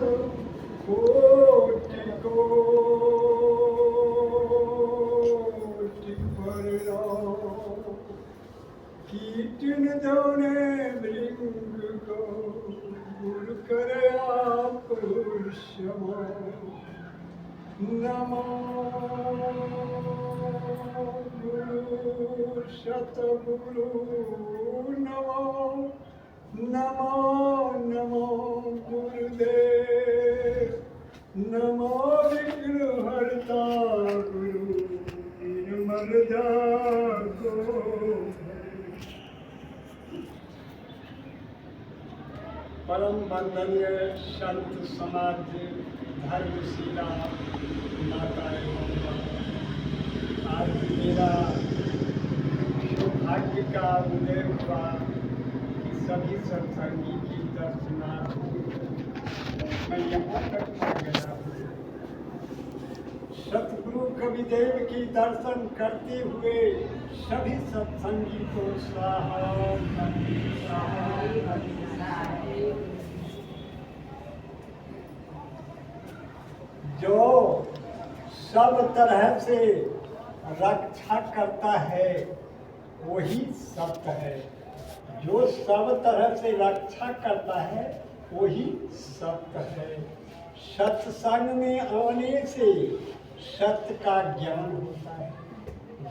कोटि कोटि प्रणाम। कीट न जाने मृंग को गुरु करे आप क्षमा। नमो गुरु सतगुरु नमो नमो नमो गुरुदेव नमो विघ्नहर्ता गुरु निर्मल जागो। परम वंदनीय संत समाज धर्मशिला माता एवं आज मेरा सौभाग्य का उदय हुआ कि सभी सत्संगी की दर्शनार्थ मैं यहाँ तक आ गया हूँ। सतगुरु कविदेव की दर्शन करते हुए सभी सत्संगी को जो सब तरह से रक्षा करता है वही सत्य है। जो सब तरह से रक्षा करता है वही सत्य है। सत्संग में आने से सत्य का ज्ञान होता है।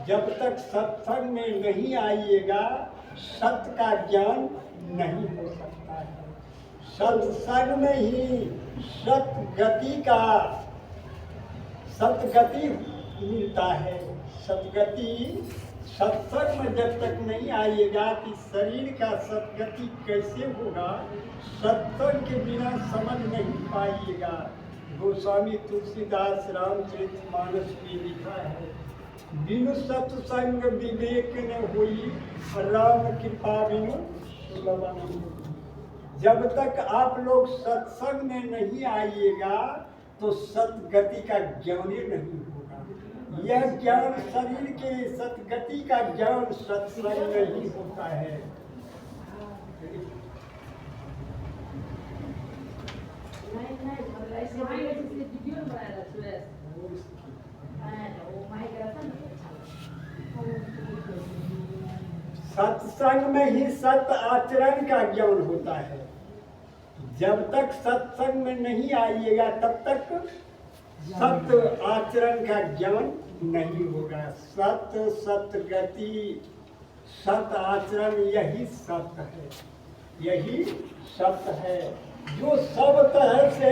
जब तक सत्संग में नहीं आइएगा सत्य का ज्ञान नहीं हो सकता है। सत्संग में ही सतगति मिलता है। सतगति सत्संग में जब तक नहीं आइएगा कि शरीर का सतगति कैसे होगा, सत्संग के बिना समझ नहीं पाइएगा। गोस्वामी तुलसीदास रामचरितमानस में लिखा है, बिनु सत्संग विवेक न होई राम कृपा बिनु सुलभ न होई। जब तक आप लोग सत्संग में नहीं आइएगा तो सतगति का ज्ञान ही नहीं होगा। यह ज्ञान शरीर के सतगति का ज्ञान सत्संग में ही होता है। सत्संग में ही सत्य आचरण का ज्ञान होता है। जब तक सत्संग में नहीं आइएगा तब तक सत्य आचरण का ज्ञान नहीं होगा। सत्य सतगति सत्य आचरण यही सत्य है, यही सत्य है। जो सब तरह से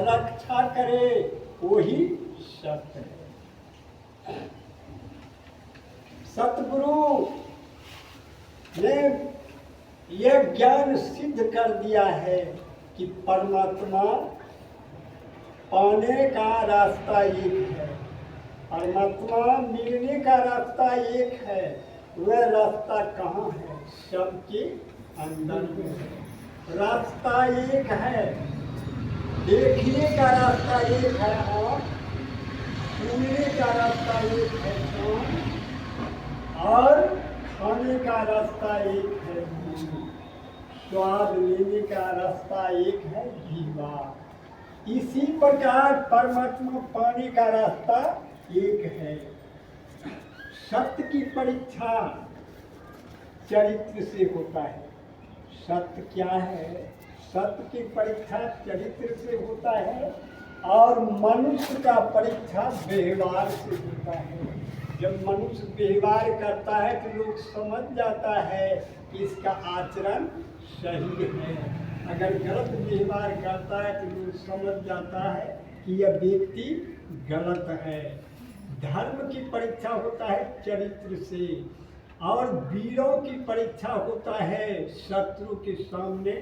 रक्षा करे वही सत्य है। सतगुरु ने यह ज्ञान सिद्ध कर दिया है कि परमात्मा पाने का रास्ता एक है, परमात्मा मिलने का रास्ता एक है। वह रास्ता कहाँ है? सबके अंदर में है। रास्ता एक है, देखने का रास्ता एक है और सुनने का रास्ता एक है और खाने का रास्ता एक है, स्वाद लेने का रास्ता एक है जीवा। इसी प्रकार परमात्मा पाने का रास्ता एक है। सत्य की परीक्षा चरित्र से होता है। सत्य क्या है? सत्य की परीक्षा चरित्र से होता है और मनुष्य का परीक्षा व्यवहार से होता है। जब मनुष्य व्यवहार करता है तो लोग समझ जाता है कि इसका आचरण सही है। अगर गलत व्यवहार करता है तो लोग समझ जाता है कि यह व्यक्ति गलत है। धर्म की परीक्षा होता है चरित्र से और वीरों की परीक्षा होता है शत्रु के सामने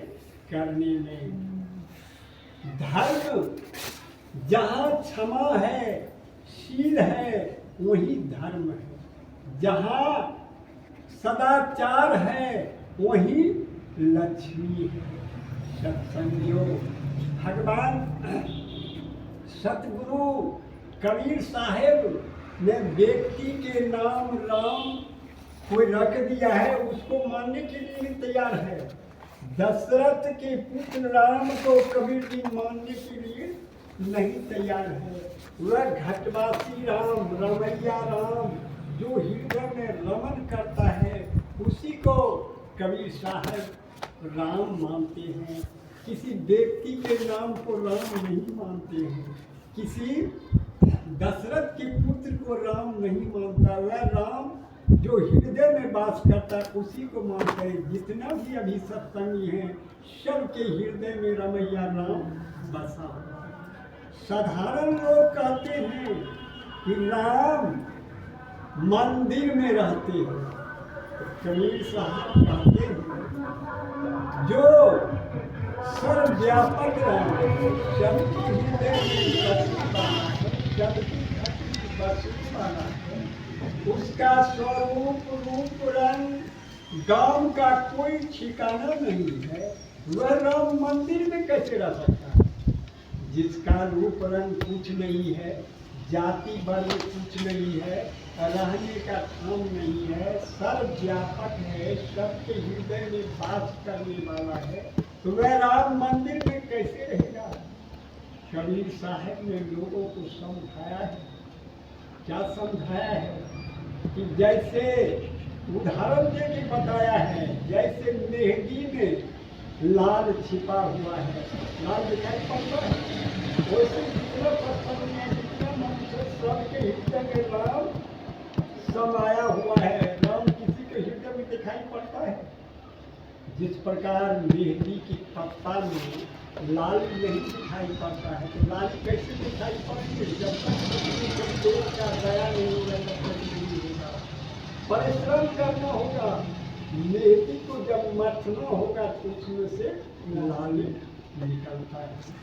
करने में। धर्म जहाँ क्षमा है, शील है, वही धर्म है। जहाँ सदाचार है वही लक्ष्मी है। सत्संगियों, भगवान सतगुरु कबीर साहेब ने व्यक्ति के नाम राम कोई रख दिया है, उसको मानने के लिए भी तैयार है। दशरथ के पुत्र राम को कबीर जी मानने के लिए नहीं तैयार है। वह घटवासी राम, रमैया राम, जो हृदय में रमन करता है, उसी को कबीर साहब राम मानते हैं। किसी व्यक्ति के नाम को राम नहीं मानते हैं। किसी दशरथ के पुत्र को राम नहीं मानता। वह राम जो हृदय में वास करता है उसी को मानते हैं। जितना भी अभी सत्संगी हैं, सबके हृदय में रमैया राम बसा हुआ है। साधारण लोग कहते हैं कि राम मंदिर में रहते हैं। कबीर साहब कहते हैं जो सर्वव्यापक राम, सबके हृदय में बसने वाला है, उसका स्वरूप रूप रंग गांव का कोई ठिकाना नहीं है। वह राम मंदिर में कैसे रह सकता है? जिसका रूप रंग कुछ नहीं है, जाति वर्ण कुछ नहीं है, रहने का ठाम नहीं है, सर्वव्यापक है, सबके हृदय में वास करने वाला है, तो वह राम मंदिर में कैसे रहेगा? कबीर साहब ने लोगों को समझाया है। क्या समझाया है? कि जैसे उदाहरण दे के बताया है, जैसे मेहंदी में लाल छिपा हुआ है, लाल दिखाई पड़ता है, वैसे जितना पसंद में जितना मनुष्य सबके हृदय में राम समाया हुआ है। राम किसी के हृदय में दिखाई पड़ता है। जिस प्रकार मेहंदी की पत्ता में लाल नहीं दिखाई पड़ता है, तो लाल कैसे दिखाई पड़ेगी? जब तक का दया नहीं होगा तब तक नहीं होगा। परिश्रम करना होगा, मेहंदी को जब मथना होगा तो उसमें से लाल निकलता है।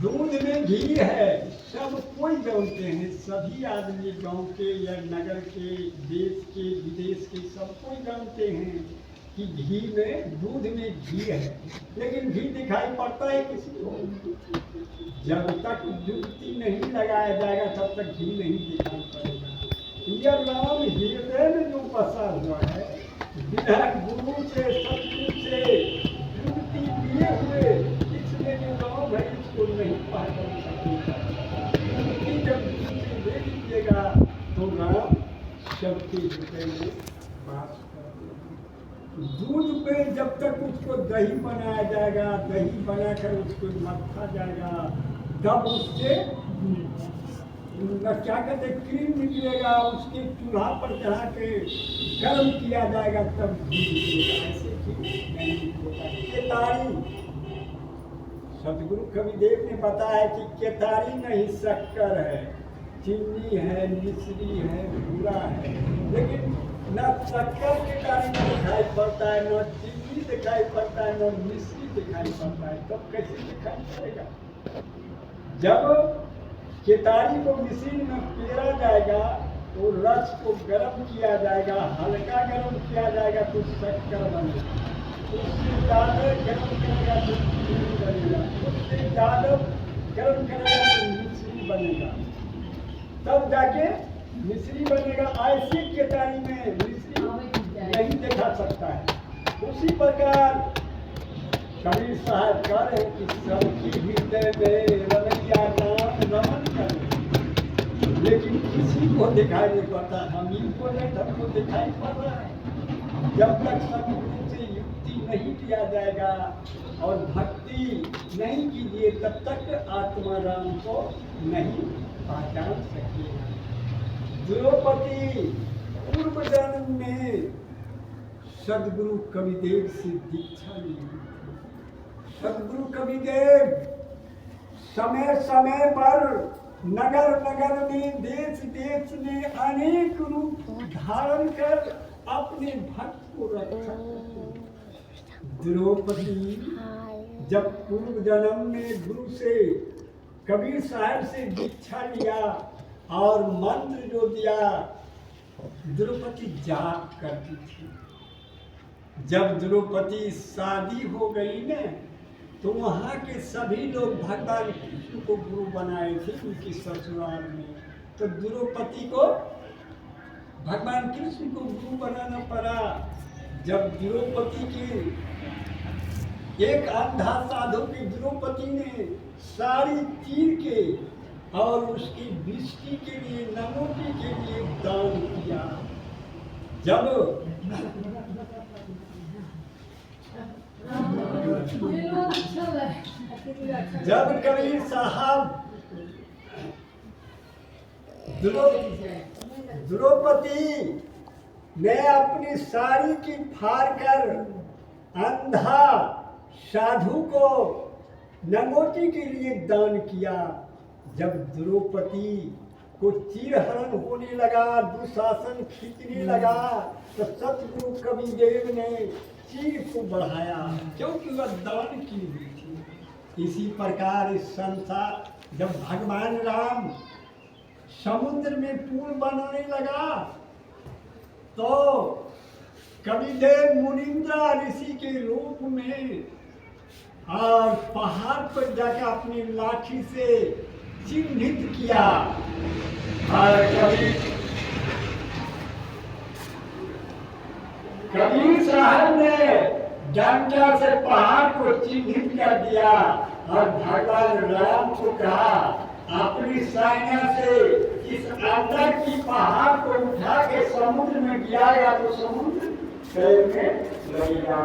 दूध में घी है, सब कोई जानते हैं, सभी आदमी गांव के या नगर के, देश के विदेश के, सब कोई जानते हैं कि घी में, दूध में घी है, लेकिन घी दिखाई पड़ता है किसी को? जब तक जुगती नहीं लगाया जाएगा तब तक घी नहीं दिखाई पड़ेगा। यह राम हृदय में जो बसा हुआ है, बिना गुरु से, सतगुरु से जुगती दिए हुए, इसमें जो राम है इसको नहीं पहचान सकते। जुगती जब गुरु से दे दीजिएगा तो राम सबके हृदय में वास दूध पे जब तक उसको दही बनाया जाएगा, दही बनाकर उसको मथा जाएगा, तब उससे क्या कहते क्रीम निकलेगा, उसके चूल्हा पर चढ़ा के गर्म किया जाएगा तब घी निकलेगा। ऐसे घी नहीं होता। केतारी, सदगुरु कविदेव ने बताया कि केतारी नहीं शक्कर है, चीनी है, मिश्री है, बूरा है, लेकिन न शक्कर केतारी में दिखाई पड़ता है, न चीनी दिखाई पड़ता है, न मिश्री दिखाई पड़ता है। तब कैसे दिखाई पड़ेगा? जब केतारी को मिश्री में पेरा जाएगा तो रस को गर्म किया जाएगा, हल्का गर्म किया जाएगा तो शक्कर बनेगा, उससे ज़्यादा गर्म करेगा तो चीनी बनेगा, उससे ज़्यादा गर्म करेगा तो मिश्री बनेगा, तब जाके मिश्री बनेगा। ऐसे केतारी में मिश्री नहीं दिखा सकता है। उसी प्रकार कबीर साहब कह रहे हैं कि सबकी हृदय में रमैया राम रमन कर, लेकिन किसी को दिखाई नहीं पड़ता। हम इनको नहीं, हमको दिखाई पड़ रहा है। जब तक सदगुरु से युक्ति नहीं किया जाएगा और भक्ति नहीं कीजिए तब तक आत्मा राम को नहीं पहचान सकेगा। द्रौपदी पूर्व जन्म में सदगुरु कविदेव से दीक्षा ली। सदगुरु कविदेव समय समय पर नगर नगर में, देश देश में अनेक रूप धारण कर अपने भक्त को रक्षा करते। द्रौपदी जब पूर्व जन्म में गुरु से, कबीर साहब से दीक्षा लिया और मंत्र जो दिया, द्रौपदी जाप करती थी। जब द्रौपदी शादी हो गई न, तो वहाँ के सभी लोग भगवान कृष्ण को गुरु बनाए थे उनकी ससुराल में। तो द्रौपदी को भगवान कृष्ण को गुरु बनाना पड़ा। जब द्रौपदी की एक अंधा साधु की द्रौपदी ने साड़ी चीर के और उसकी बिस्की के लिए, नमोटी के लिए दान किया। जब कबीर साहब द्रौपदी ने अपनी साड़ी की फाड़ कर अंधा साधु को नंगोटी के लिए दान किया। जब द्रौपदी को चीरहरण होने लगा, दुशासन खींचने लगा, तो सतगुरु कबीरदेव ने चीर को बढ़ाया, क्योंकि वह दान की हुई थी। इसी प्रकार इस संसार, जब भगवान राम समुद्र में पुल बनाने लगा तो कबीरदेव मुनिंद्रा ऋषि के रूप में और पहाड़ पर जाकर अपनी लाठी से चिन्हित किया। और कबीर साहब ने डंडा से पहाड़ को चिन्हित कर दिया और भगवान राम को कहा अपनी सेना से इस अंदर की पहाड़ को उठा के समुद्र में गिराया तो समुद्र में लगेगा।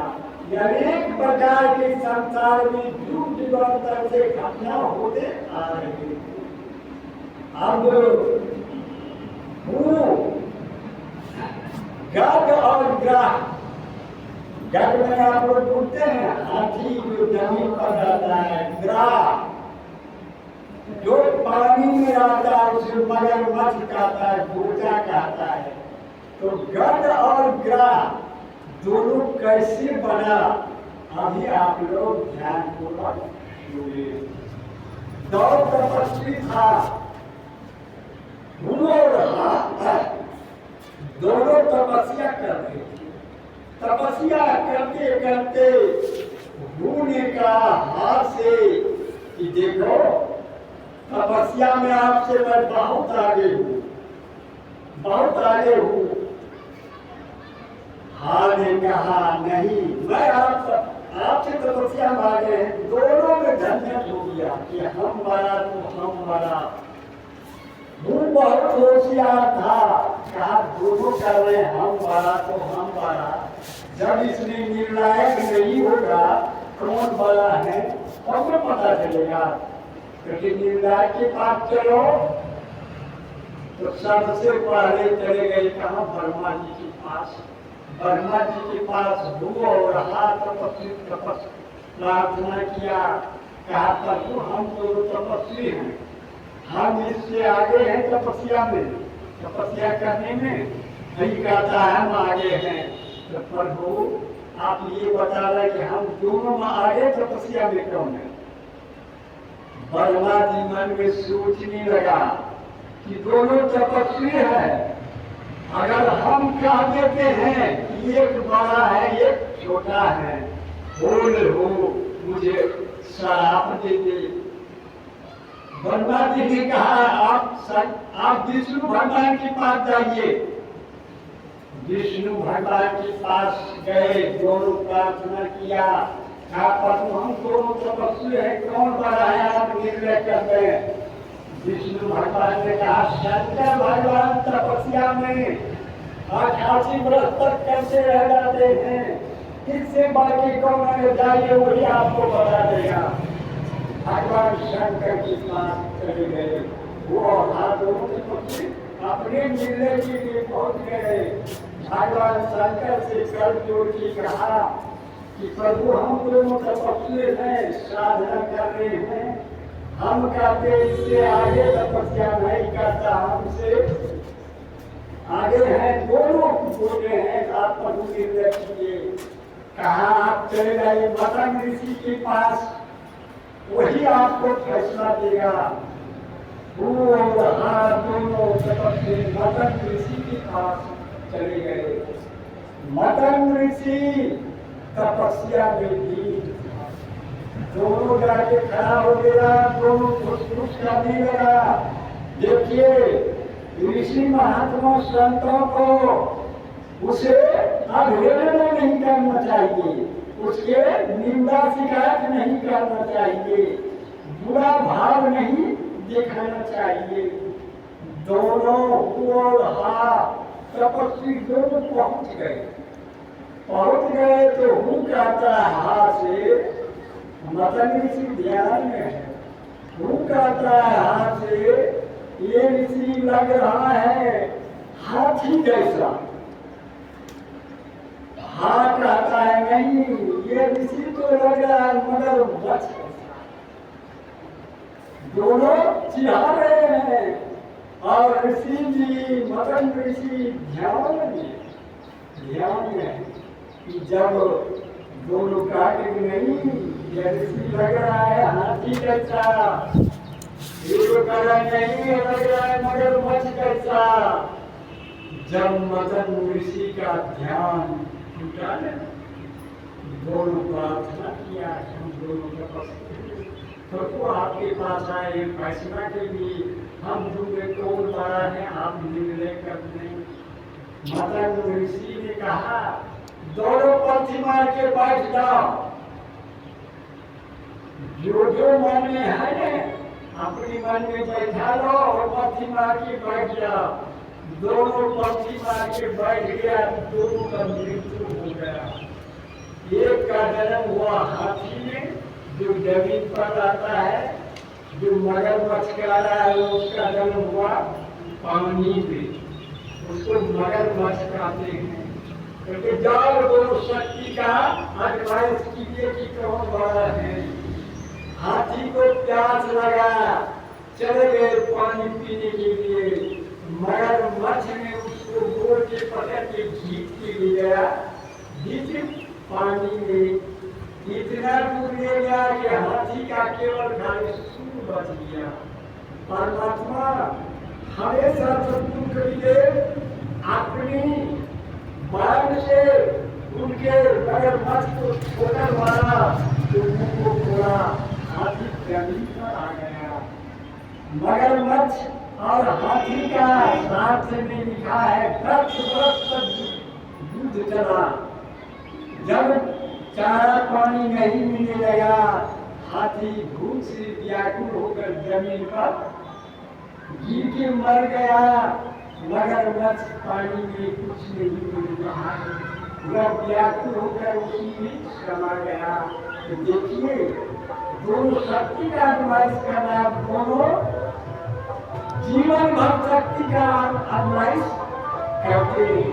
अनेक प्रकार के संसार में युग युगांतर से घटना होते आ रही है। अब गद और ग्रह, गद में आप लोग बोलते हैं हाथी जो जमीन पर रहता है, ग्रह जो पानी में रहता है उसे मगरमच्छ कहता है, गोचा कहता है। तो गद और ग्रह दोनों कैसे बना, अभी आप लोग ध्यान पूर्वक सुनिए। दो तपस्वी था, दोनों तपस्या कर रहे थे। तपस्या करते करते ने कहा हाथ से कि देखो तपस्या में आपसे मैं बहुत आगे हूँ, बहुत आगे हूँ। हार ने कहा नहीं, मैं आपसे तपस्या मांगे हैं। दोनों में झंझट हो गया कि हम बड़ा तो हम बड़ा। वो बहुत होशियार था, कहा दोनों कर रहे हम बड़ा तो हम बड़ा। जब इसने निर्णायक नहीं होगा कौन बड़ा है तब तो पता चलेगा। क्योंकि निर्णायक के पास चलो तो सबसे पहले चले गए कहाँ, ब्रह्मा जी के पास। ब्रह्मा जी के पास हुआ और हाथ तपस्वी प्रार्थना किया, कहा प्रभु हम तो तपस्वी हैं, हम इससे आगे हैं तपस्या में, तपस्या करने में। नहीं कहता है हम आगे हैं। तो प्रभु आप ये बता रहे कि हम दोनों में आगे तपस्या में कौन है। ब्रह्मा जी मन में सोचने लगा कि दोनों तपस्वी है, अगर हम कह देते हैं कि एक बड़ा है एक छोटा है, बोल हो मुझे श्राप दे दे। ब्रह्मा जी ने कहा आप विष्णु भगवान के पास जाइए। विष्णु भगवान के पास गए, दोनों प्रार्थना किया, कहा प्रभु हम दोनों तपस्वी है, कौन बड़ा है आप निर्णय करते हैं। विष्णु भगवान ने कहा शंकर भगवान तपस्या में 88 वर्ष तक कैसे रह जाते हैं, इससे बाकी कौन है, जाइए वही आपको बता देगा। भगवान शंकर के पास चले गए, वो हाथों से अपने निर्णय के लिए पहुंच गए। भगवान शंकर से कर जोड़ के कहा कि प्रभु हम दोनों तपस्वी हैं, साधना कर रहे हैं, हम कहते इससे आगे तपस्या नहीं करता, हमसे आगे हैं, दोनों बोले हैं आप प्रभु निर्णय कीजिए। कहा आप चले जाइए मतंग ऋषि के पास, वही आपको फैसला देगा। दोनों तपस्वी मतंग ऋषि के पास चले गए। मतंग ऋषि तपस्या में भी दोनों जाके खड़ा हो गया, दोनों खुश करने लगा। देखिए ऋषि महात्मा संतों को उसे अवहेलना नहीं करना चाहिए, उसके निंदा शिकायत नहीं करना चाहिए, बुरा भाव नहीं दिखाना चाहिए। दोनों और हाथ तपस्वी दोनों पहुंच गए तो हूँ कहता है हाथ से, मतलब ऋषि ध्यान में है, हूँ कहता है हाथ से, ये ऋषि लग रहा है हाथी जैसा। हाँ कहता है नहीं, ये ऋषि तो लग रहा है मगर बच। दोनों चिढ़ा रहे हैं और ऋषि जी मदन ऋषि ध्यान में कि जब दोनों का नहीं, ये ऋषि लग रहा है हाथी जैसा, ये तो कर रहा नहीं लग रहा है मगर मच कैसा। जब मदन ऋषि का ध्यान टूटा न, दोनों प्रार्थना किया, हम दोनों तपस्वी तो आपके पास आए फैसला के लिए, हम दूसरे कौन बड़ा है, आप निर्णय कर दें। मदन ऋषि ने कहा दोनों पंथी मार के बैठ जाओ, जो मन में है अपनी मन में बैठा लो और पंथी मार के बैठ जाओ। दोनों पंथी मार के बैठ गया, दोनों का मृत्यु हो गया। एक का जन्म हुआ हाथी में जो जमीन पर आता है, जो मगरमच्छ कह रहा है उसका जन्म हुआ पानी में, उसको मगरमच्छ कहते हैं। क्योंकि जाल दोनों शक्ति का एडवाइस कीजिए कि कौन बड़ा है। हाथी को प्यास लगा, चले गए पानी पीने के लिए, मगरमच्छ ने उसको गोल के पकड़ के खींच के ले गया बीच पानी में। इतना दूर ले गया कि हाथी का केवल खाली सूर बच गया। परमात्मा हमेशा शत्रु के लिए अपनी बाण से उनके मगरमच्छ को छोटा मारा तो मुंह को फोड़ा, हाथी जमीन पर आ गया। मगरमच्छ और हाथी का शास्त्र में लिखा है 10 वर्ष तक युद्ध चला। जब चारा पानी नहीं मिलने लगा, हाथी भूख से व्याकुल होकर जमीन पर गिर के मर गया। मगरमच्छ पानी में कुछ नहीं मिल रहा, वह व्याकुल होकर उसी में समा गया। तो देखिए दोनों शक्ति का एडवाइस करना, दोनों जीवन भर शक्ति का एडवाइस करते हैं।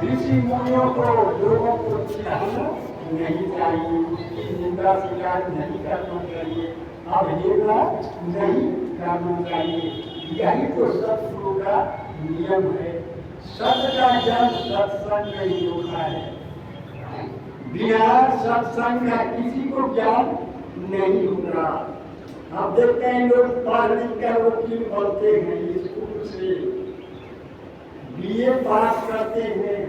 ऋषि मुनियों को लोगों को चिढ़ाना नहीं चाहिए, उसकी निंदा शिकायत नहीं करना चाहिए, अवहेलना नहीं करना चाहिए। यही तो सत्संग का नियम है। सत्य का जन्म सत्संग में ही होता है। बिना सत्संग का किसी को ज्ञान नहीं होगा। आप देखते हैं लोग पढ़ लिख कर वकील बनते हैं, स्कूल से बीए पास करते हैं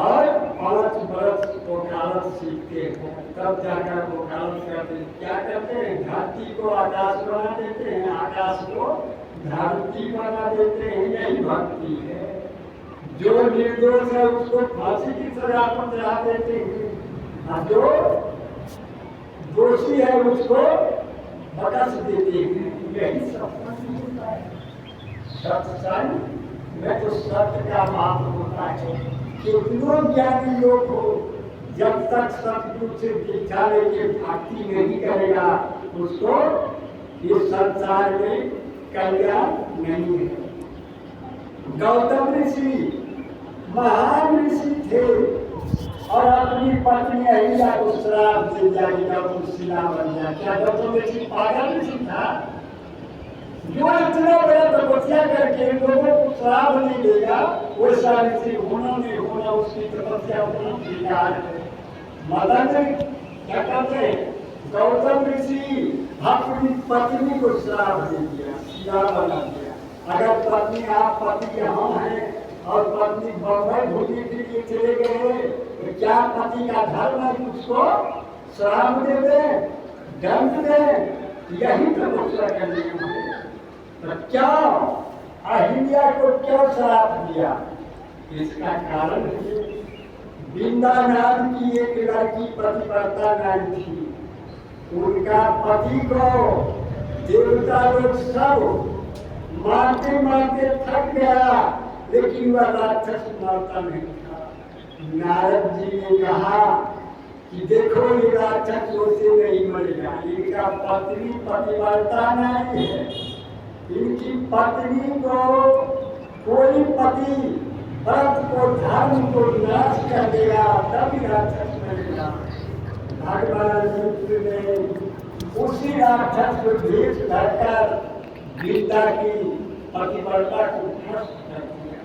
और 5 वर्ष वकालत सीखते हैं, तब जाकर वकालत करते हैं। क्या करते हैं? धरती को आकाश बना देते हैं, आकाश को धरती बना देते हैं। यही भक्ति है। जो निर्दोष है उसको फांसी की सजा पर चढ़ा देते हैं और जो दोषी है उसको बकस देते हैं। यही सत्संग होता है। सत्संग में तो सत्य का बात होता है। कितनों ज्ञानी लोग हो, जब तक सतगुरु से दीक्षा लेके भक्ति नहीं करेगा उसको इस संसार में कल्याण नहीं है। गौतम ऋषि महान ऋषि थे और अपनी पत्नी अहिल्या को श्राप दे दिया कि गौतम शिला बन गया। क्या गौतम ऋषि पागल ऋषि था जो इतना बड़ा तपस्या करके लोगों को श्राप नहीं देगा? वैसा ऋषि होना नहीं होना, उसकी तपस्या होना बेकार है। मदन क्या कहते हैं? गौतम ऋषि अपनी पत्नी को श्राप दे दिया, शिला बना दिया। अगर पत्नी आप पति यहाँ है और पत्नी बम्बई घूमने के लिए चले गए तो क्या पति का धर्म है उसको श्राप दे दे, दंड दे? यही तपस्या करनी है। तो क्या अहिल्या को क्यों श्राप दिया? इसका कारण है बिंदा नाम की एक लड़की पतिव्रता नारी थी। उनका पति को देवता लोग सब मारते मारते थक गया, लेकिन वह राक्षस मारता नहीं था। नारद जी ने कहा कि देखो ये राक्षस उसे नहीं मरेगा, इनका पत्नी पतिव्रता नहीं है, इनकी पत्नी को कोई पति व्रत को धर्म को नाश कर देगा तभी राक्षस मरेगा। भगवान रुद्र ने उसी राक्षस को भेष धरकर गीता की पतिव्रता को ध्वस्त कर दिया।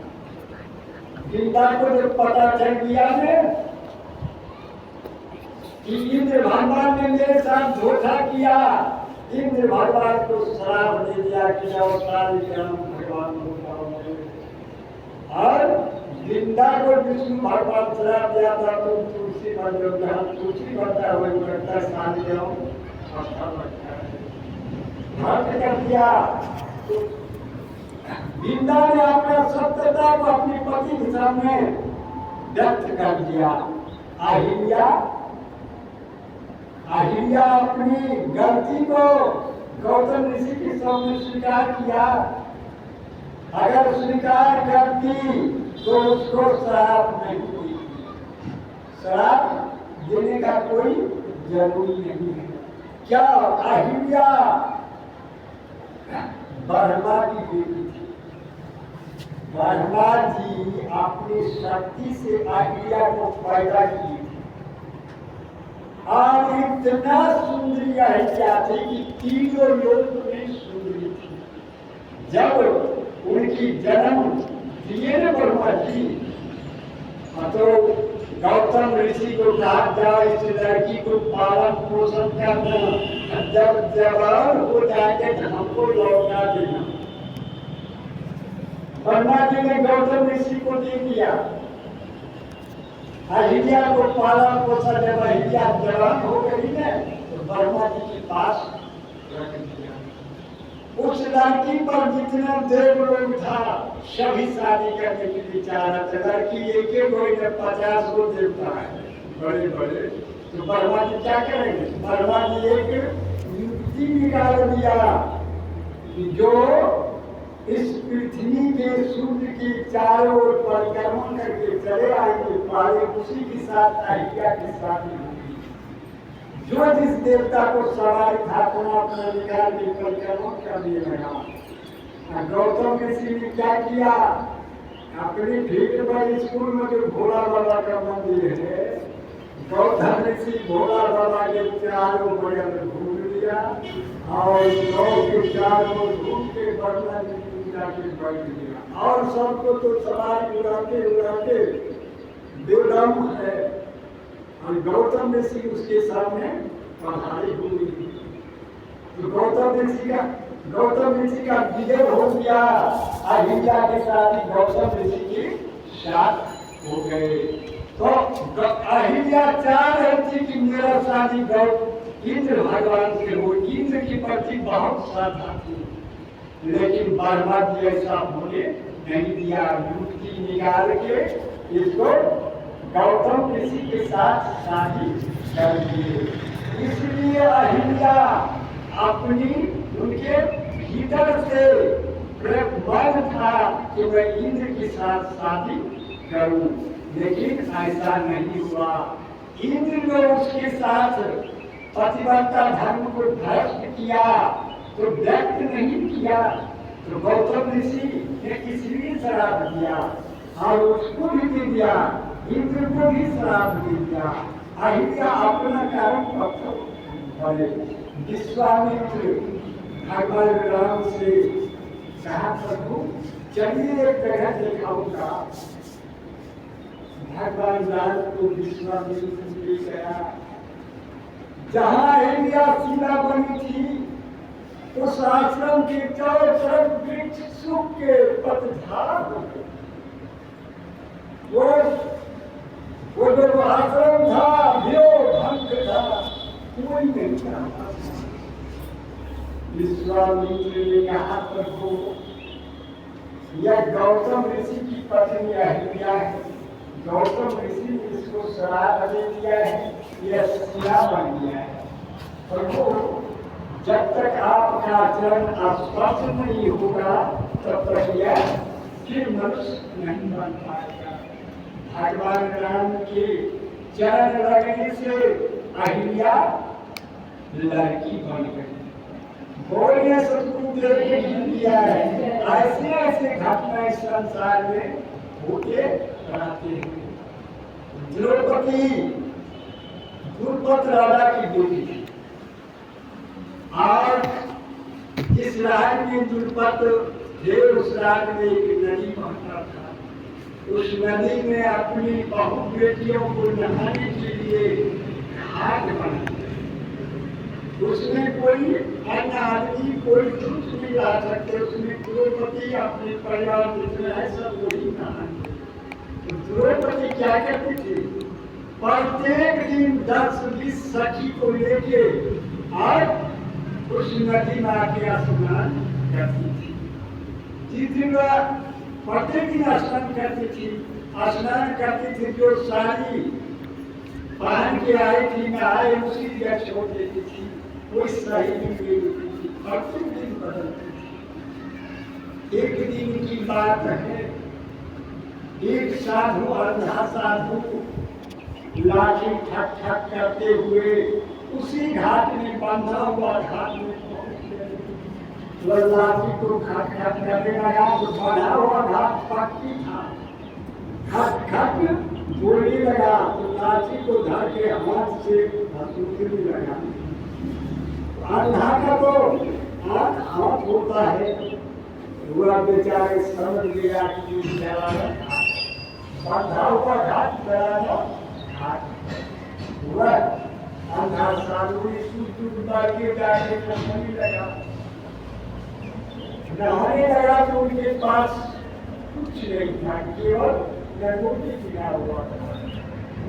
गीता को जब पता चल गया कि इंद्र भगवान ने मेरे साथ धोखा किया, इंद्र भगवान को श्राप दे दिया कि अवतार भगवान होगा। और गीता को विष्णु भगवान श्राप दिया था तो तुलसी बन जाओ, तुलसी बनता वही करता शादी जाओ भक्त कर दिया। गीता ने अपना सत्यता को अपने पति के सामने व्यक्त कर दिया। अहिल्या अपनी गलती को गौतम ऋषि के सामने स्वीकार किया। अगर स्वीकार करती तो उसको श्राप नहीं हुई। श्राप देने का कोई जरूरी नहीं है। क्या अहिल्या ब्रह्मा की बेटी थी। ब्रह्मा जी अपनी शक्ति से अहिल्या को पैदा की और इतना सुंदरी अहिल्या थी कि तीनों लोग में सुंदरी थी। जब उनकी जन्म दिए न ब्रह्मा जी, तो गौतम ऋषि को कहा जाओ इस लड़की को पालन पोषण करना, जब जवान हो जाएंगे तो हमको लौटा देना। ब्रह्मा जी ने गौतम ऋषि को दे दिया। अहिल्या को पालन पोषण, जब अहिल्या जवान हो गई है तो ब्रह्मा जी के पास रख दिया। उस लड़की पर जितना देव लोग था सभी शादी करने की विचार है। लड़की एक कोई 50 को देवता है बड़े बड़े, तो ब्रह्मा जी क्या करेंगे? ब्रह्मा जी एक युक्ति निकाल दिया कि जो इस पृथ्वी के सूर्य की चारों ओर परिक्रमा करके चले आएंगे, पहले उसी के साथ अहिल्या के साथ होगी। जो जिस देवता को सवारी था अपना निकाल के परिक्रमा करने लगा। गौतम ऋषि ने क्या किया? अपनी फील्ड पर स्कूल में जो भोला बाबा का मंदिर है, गौतम ऋषि भोला बाबा के चारों बगल घूम लिया और गौ के चारों घूम के बरना के बैठ गया और सबको तो सवारी उड़ाते उड़ाते बेदम है। और गौतम ऋषि उसके सामने पढ़ाई हुई। तो गौतम ऋषि का विजय हो गया। अहिल्या के साथ गौतम ऋषि की साथ हो गए। तो अहिल्या चाह रही थी कि मेरा शादी इंद्र भगवान से हो। इंद्र के प्रति बहुत श्रद्धा थी, लेकिन ब्रह्मा जी ऐसा होने नहीं दिया। युक्ति निकाल के इसको गौतम ऋषि के साथ शादी कर दिए। इसलिए अहिल्या अपनी उनके भीतर से मन था कि मैं इंद्र के साथ शादी करूं, लेकिन ऐसा नहीं हुआ। इंद्र ने उसके साथ पतिव्रता धर्म को भ्रष्ट किया तो व्यक्त नहीं किया। तो गौतम ऋषि ने इसलिए श्राप दिया और उसको भी दे दिया, इंद्र को भी श्राप दे दिया। अहिल्या अपना कारण पत्र बने। विश्वामित्र भगवान राम से कहा प्रभु चलिए एक जगह दिखाऊंगा। भगवान राम को विश्वामित्र ले गया। जहाँ अहिल्या शिला बनी थी उस आश्रम के चारों तरफ वृक्ष सूख के पतझड़ हो गए। वो जो आश्रम था भंग था, कोई नहीं था। विश्वामित्र ने कहा प्रभु यह गौतम ऋषि की पत्नी अहिल्या है। गौतम ऋषि ने इसको श्राप दे दिया है, यह शिला बन गया है। प्रभु, जब तक आपका आचरण स्पष्ट नहीं होगा तब तक यह फिर मनुष्य नहीं बन पाएगा। भगवान राम के चरण लगने से अहिल्या लड़की बन गई। बोलिए सतगुरुदेव दिया है। ऐसे ऐसे घटना इस संसार में होते रहते हैं। द्रौपदी द्रुपद राजा की बेटी थी और जिस राज में द्रुपद थे उस राज में एक नदी बहता था। उस नदी में अपनी बहु बेटियों को नहाने के लिए घाट बना। उसमें कोई अन्य आदमी कोई पुरुष नहीं ला सकते। उसमें द्रौपदी अपने परिवार जितने है सब वही नहाते। द्रौपदी क्या करती थी? प्रत्येक दिन 10-20 सखी को लेके और उस नदी में आके स्नान करती थी। जिस दिन वह प्रत्येक दिन स्नान करती थी, स्नान करती थी, जो साड़ी पहन के आई थी नहाए उसी जगह छोड़ देती थी। कोई सही नहीं लेती थी, प्रत्येक दिन बदलती थी। एक दिन की बात है, एक साधु अंधा साधु लाठी ठक ठक करते हुए उसी घाट में बंधा हुआ घाट में पहुंच गए। लाठी को खट खट करने लगा तो बंधा हुआ घाट पक्की था। खट खट बोलने लगा तो लाठी को धर के हाथ से हसूसने लगा। अंधा का तो हाथ होता है। वह बेचारे समझ गया कि बंधा हुआ घाट चलाना वह अंधा साधु के जाके नहाने लगा। नहाने लगा तो उनके पास कुछ नहीं था, केवल लंगोटी गिरा हुआ था।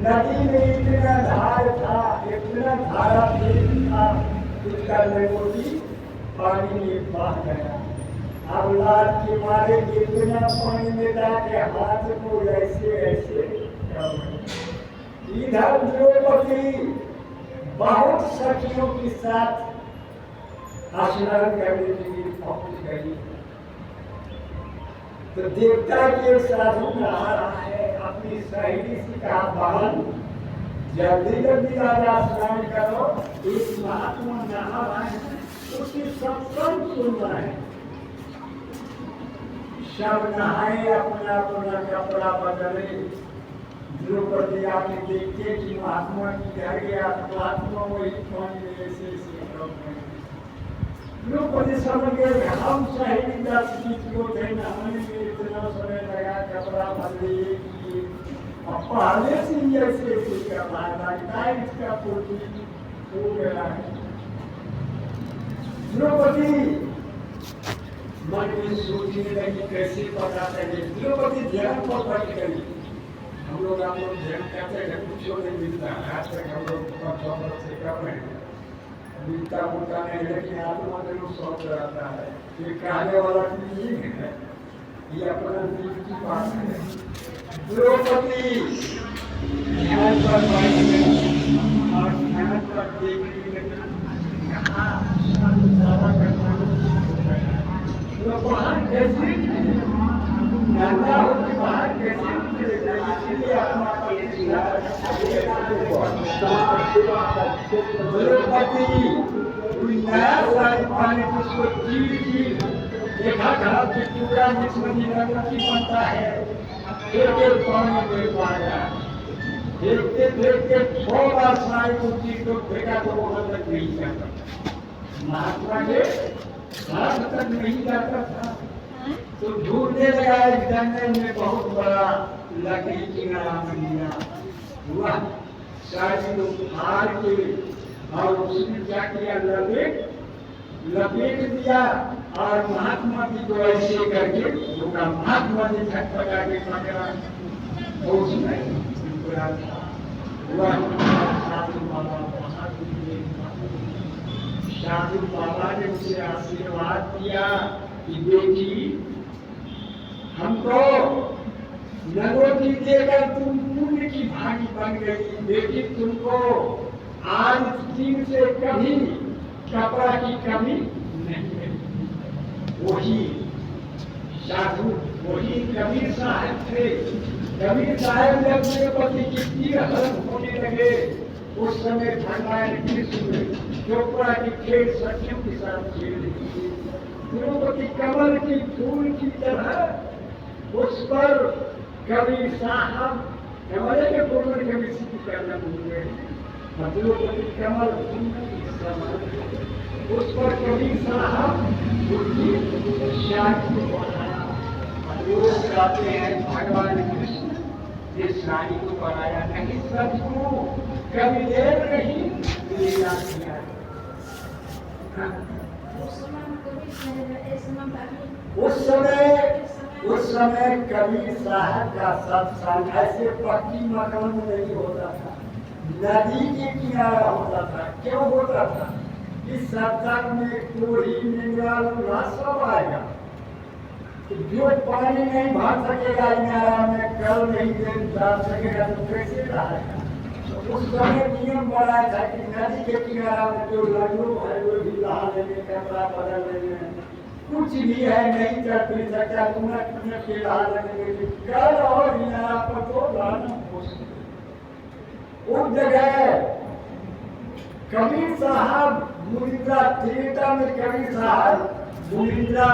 नदी में इतना धार था, इतना धारा तेज था, उसका लंगोटी पानी में बह गया। अब लाल के मारे इतना पानी में जाके हाथ को ऐसे ऐसे इधर द्रौपदी बहुत सखियों के साथ स्नान करने के लिए पहुंच गई। तो देवता के साधु नहा रहा है, अपनी सहेली से कहा बहन जल्दी जल्दी राजा स्नान करो। एक महात्मा नहा रहा है, उसकी सत्संग सुनना है। सब नहाए, अपना अपना कपड़ा बदले। द्रौपदी आपने देखते कि महात्मा की घर गया, महात्मा वही पानी में ऐसे द्रौपदी समझ गए हम सहेली 10-20 लोग थे, नहाने में इतना समय लगा, कपड़ा बदले पहले से ही ऐसे ऐसे करना लगता है। इसका पूर्ति हो गया है। द्रौपदी मन में सोचने लगी कैसे पता चले। द्रौपदी ध्यान पर बैठ गई। हम लोग ध्यान करते हैं, कुछ नहीं मिलता। आज तक हम लोग से कर रहे हैं, मिलता मुलता नहीं, लेकिन आत्मा जरूर सोच रहता है। ये कहने वाला चीज है, ये अपना दिल की बात है। द्रौपदी ध्यान पर बैठ गई और ध्यान पर देखने लगी। बाहर कैसे नंदा होती, बाहर कैसे इसलिए अपना द्रौपदी नया साड़ी पानी उसको देखा घड़ा के टुकड़ा जिसमें निरंतर बनता है, एक पानी में पाया। देखते देखते 6 बार साड़ी को चीज को फेंका तो वहां तक नहीं जाता। महात्मा के हाथ तक नहीं जाता था। तो ढूंढने लगा एक जंगल में बहुत बड़ा लकड़ी किनारा मिला। हुआ साड़ी को फाड़ के और उसने क्या किया, लपेट दिया और महात्मा जी को ऐसे करके रोका। महात्मा जी झटपटा के पकड़ा तो उसमें साधु बाबा ने उसे आशीर्वाद दिया कि बेटी तो नगो की देकर तुम पुण्य की भागी बन गई, लेकिन तुमको आज दिन से कभी कपड़ा की कमी नहीं है। वही साधु, वही कबीर साहब थे। कबीर साहब जब मेरे पति की तीर होने लगे, उस समय भगवान कृष्ण चोपड़ा की खेल सखियों के साथ खेल रही थी। द्रौपदी कमल की फूल की तरह उस पर कबीर साहब कमल के फूल में कभी सिद्ध करना भूल गए। द्रौपदी कमल उस पर कबीर साहब उनकी शादी को बनाया। लोग कहते हैं भगवान कृष्ण इस शादी को बनाया नहीं, सबको कभी देर नहीं लीला किया। उस समय कबीर साहब का सत्संग ऐसे पक्की मकान में नहीं होता था, नदी के किनारा होता था। क्यों होता था? इस सत्संग में कोई निगरान सब आएगा, जो पानी नहीं भर सकेगा इनारा में, कल नहीं दिन डाल सकेगा तो कैसे रहेगा? उस समय नियम बनाया था कि नदी के किनारा में जो लड्डू है वो भी नहा लेंगे, कपड़ा बदल लेंगे, कुछ भी है नहीं कर पी सकता, तुम्हें के नहा लेंगे। कल और इनारा पर तो रहना उस जगह कबीर साहब मुनिंद्रा थिएटर में कबीर साहब मुनिंद्रा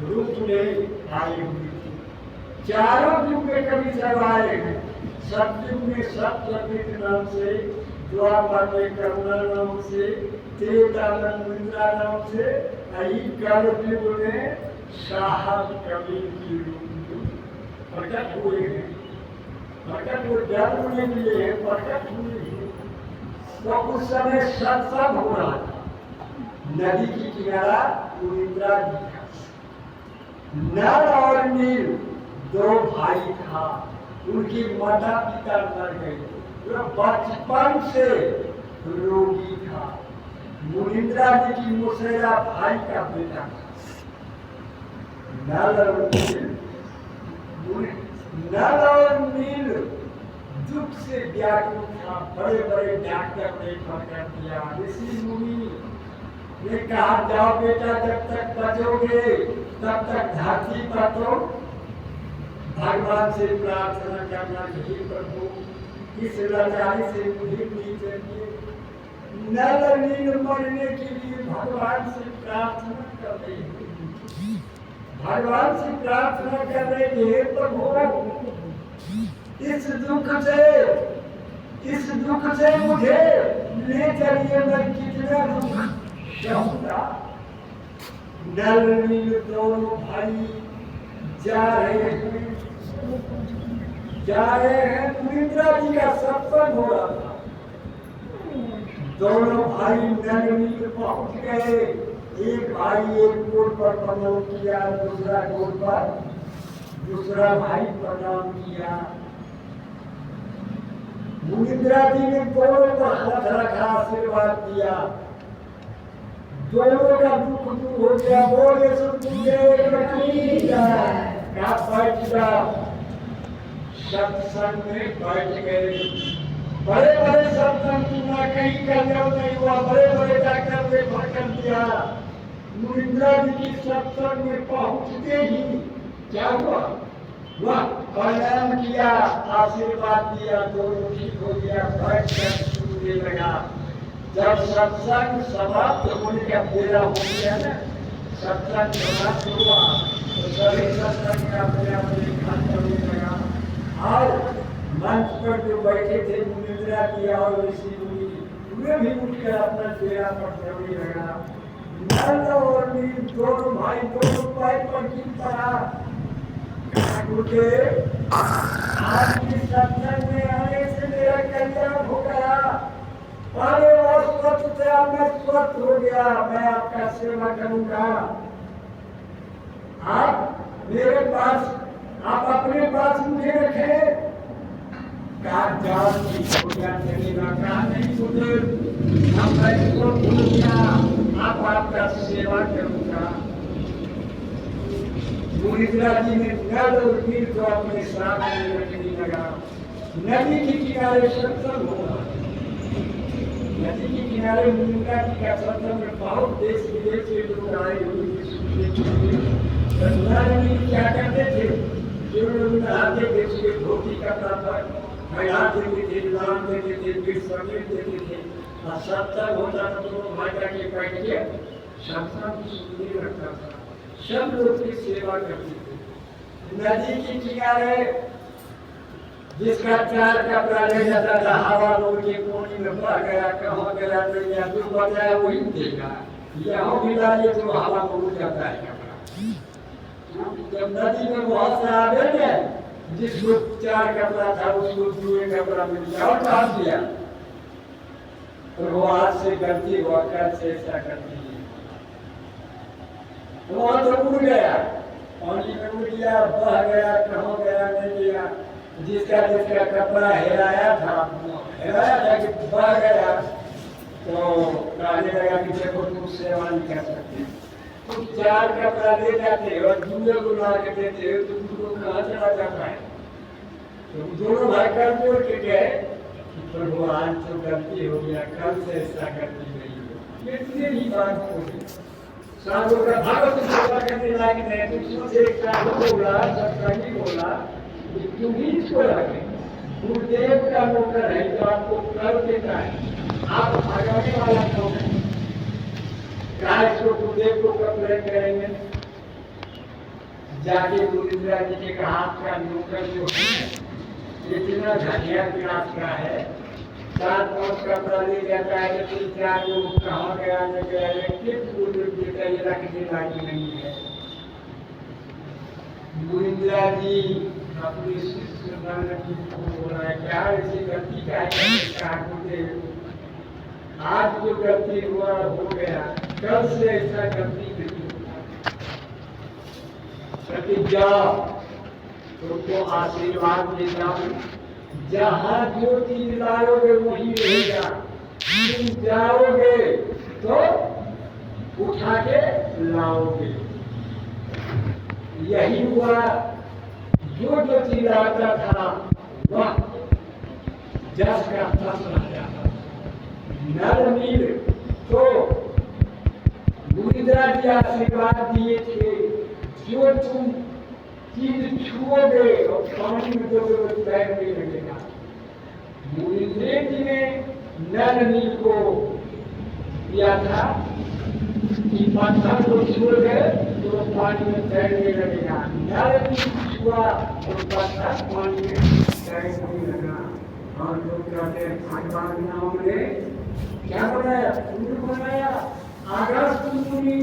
रूप में आई हुई थी। चारों युग में कबीर साहब आए हैं। सतयुग में सत्यव्रत नाम से, द्वापर में करुणा नाम से, त्रेता में मुनिंद्रा नाम से, कलयुग में साहब कबीर की रूप प्रकट हुए हैं। प्रकट वो जन्म में लिए हैं, प्रकट हुए हैं। तो उस समय सत्संग हो रहा था, नदी की किनारा मुनिंद्रा जी था। नर और नील दो भाई था, उनकी माता पिता मर गए, वो बचपन से रोगी था। मुनिंद्रा जी की मुसेरा भाई का बेटा था। नर और नील दुख से व्याकुल था। बड़े बड़े डॉक्टर ने कर दिया, ऋषि मुनि ने कहा जाओ बेटा, जब तक बचोगे तब तक धरती पर तो भगवान से प्रार्थना करना ही प्रभु, इस लाचारी से मुझे नहीं चाहिए। नर नील मरने के लिए भगवान से प्रार्थना कर रहे हैं, भगवान से प्रार्थना कर रहे हैं प्रभु, इस दुख से मुझे ले चलिए, मैं कितना दुख सहूंगा। नर नील दोनों भाई जा रहे हैं। मुनिंद्रा जी का सत्संग हो रहा था। दोनों भाई नर नील पहुंच गए। एक भाई एक गोड़ पर प्रणाम किया, दूसरा गोड़ पर दूसरा भाई प्रणाम किया। मुनिंद्रा जी ने दोनों को हाथ रखा, आशीर्वाद दिया। दोनों का दुख दूर हो गया। बोले सत्संग में बैठ गए। बड़े बड़े सत्संग सुना, कहीं कल्याण नहीं हुआ, बड़े बड़े डॉक्टर ने भटक दिया। मुनिंद्रा जी की सत्संग में पहुंचते ही क्या हुआ? वह प्रणाम किया, आशीर्वाद दिया, दोनों ठीक हो गया, बैठ कर सुनने लगा। जब सत्संग समाप्त होने का बेला हो गया ना, सत्संग समाप्त हुआ तो सभी सत्संग का अपने खान करने लगा। और मंच पर जो बैठे थे मुनिंद्रा जी और ऋषि मुनि, वे भी उठकर अपना डेरा पर चढ़ने लगा। नर और नील दोनों भाई दोनों पैर पर गिर पड़ा। आज की सत्संग में आने से मेरा कल्याण हो गया। अरे वो स्वस्थ थे, अब मैं स्वस्थ हो गया, मैं आपका सेवा करूंगा। आप मेरे पास, आप अपने पास मुझे रखें। कहा जाओ ठीक हो गया, चलेगा। कहा नहीं मुझे, अब मैं इसको भूल गया, आप आपका सेवा करूंगा। मुनिंद्रा जी ने नल और नील को अपने साथ में रखने लगा। नदी के किनारे सत्संग होगा, नदी के किनारे मुनिंद्रा जी का सत्संग में बहुत देश विदेश के लोग आए हुए सुनते। नल नील क्या करते थे, जो लोग नहाते थे उसके धोती कपड़ा पर फैला देते थे, लाम देते थे, फिर समेट देते थे। और सत्संग होता था तो माता के बैठ के सत्संग सुनने रखता था। सब लोग की सेवा करते थे। नदी के किनारे जिसका चार कपड़ा ले जाता था, हवा लोग के पानी में बह गया, कहाँ गया तो या जो बचाया वही देगा, यहाँ मिला ये तो हवा में उड़ जाता है कपड़ा। जब नदी में बहुत से आगे गए, जिसको चार कपड़ा था उसको दो कपड़ा मिल गया और काट दिया, तो वो आज से गलती हुआ, कल से ऐसा करती है, वहां तो उड़ गया, पानी में उड़ गया, बह गया, कहाँ गया नहीं गया। जिसका जिसका कपड़ा हेराया था कि बह गया, तो कहने लगा कि देखो तुम सेवा नहीं कर सकते, तुम चार कपड़ा ले जाते और दूल्हे को ला के देते हो, तो तुमको कहाँ चला जाता है। तो दोनों भाई कर बोल के गए, प्रभु आज तो गलती हो गया, कल से ऐसा गलती नहीं हो। इतने ही बात हो गई। साधु का भागवत सेवा करने लायक नहीं, दूसरों से एक साधु बोला, सत्संगी बोला, तुम ही इसको रखे, गुरुदेव का नौकर है तो आपको कर देता है, आप भगाने वाला कौन है, क्या इसको गुरुदेव को कंप्लेन करेंगे। जाके मुनिंद्रा जी के हाथ का नौकर जो है इतना घटिया क्लास का है, 4-5 कपड़ा ले जाता है, 3-4 लोग कहाँ गया न गया, एक गुरुदेव देता ये रखने लायक नहीं है। मुनिंद्रा जी अपनी शिष्य जी को बोल रहा है, क्या ऐसी गलती का है, आज जो गलती हुआ हो गया, कल से ऐसा गलती नहीं होगा। जाओ तुमको आशीर्वाद देता हूँ, जहाँ जो चीज लाओगे वही रहेगा, तुम जाओगे तो उठा के लाओगे। यही हुआ, जो जो चीज आता था वह जस का तस रह जाता। नल नील तो मुनिंद्रा जी आशीर्वाद दिए थे, जो तुम चीज छुओगे और पानी में जो तैरने लगेगा। मुनिंद्रा जी ने नल नील को दिया था कि पत्थर को छुओगे तो पानी में तैरने लगेगा। नल नील छुआ और पत्थर पानी में तैरने लगा। और लोग कहते हैं भगवान नाम ने क्या बनाया, समुद्र बनाया, अगस्त मुनि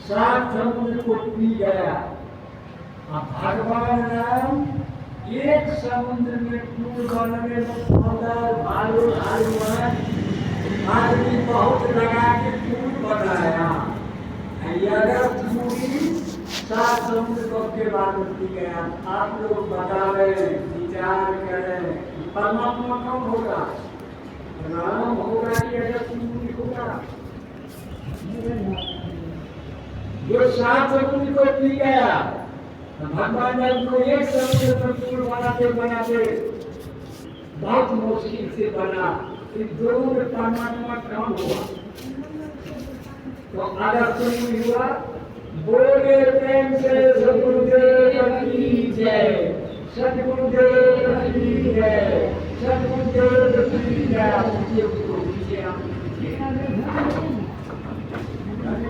7 समुद्र को पी गया। अब भगवान राम एक समुद्र में पुल बनाने में 15 भालू हनुमान आदमी बहुत लगा के पुल बनाया। अगस्त मुनि 7 समुद्र को के बाद पी गया। आप लोग बताएं, विचार करें, परमात्मा कौन होगा, राम होगा कि अगस्त मुनि होगा। जो 7 समुद्र को पी गया, भगवान ने उनको एक समुद्र पर पुल बनाते बनाते बहुत मुश्किल से बना, फिर दोनों में परमात्मा कौन हुआ, तो अगस्त मुनि हुआ। बोले प्रेम से सदगुरुदेव की जय, सदगुरुदेव की जय, सदगुरुदेव की जय।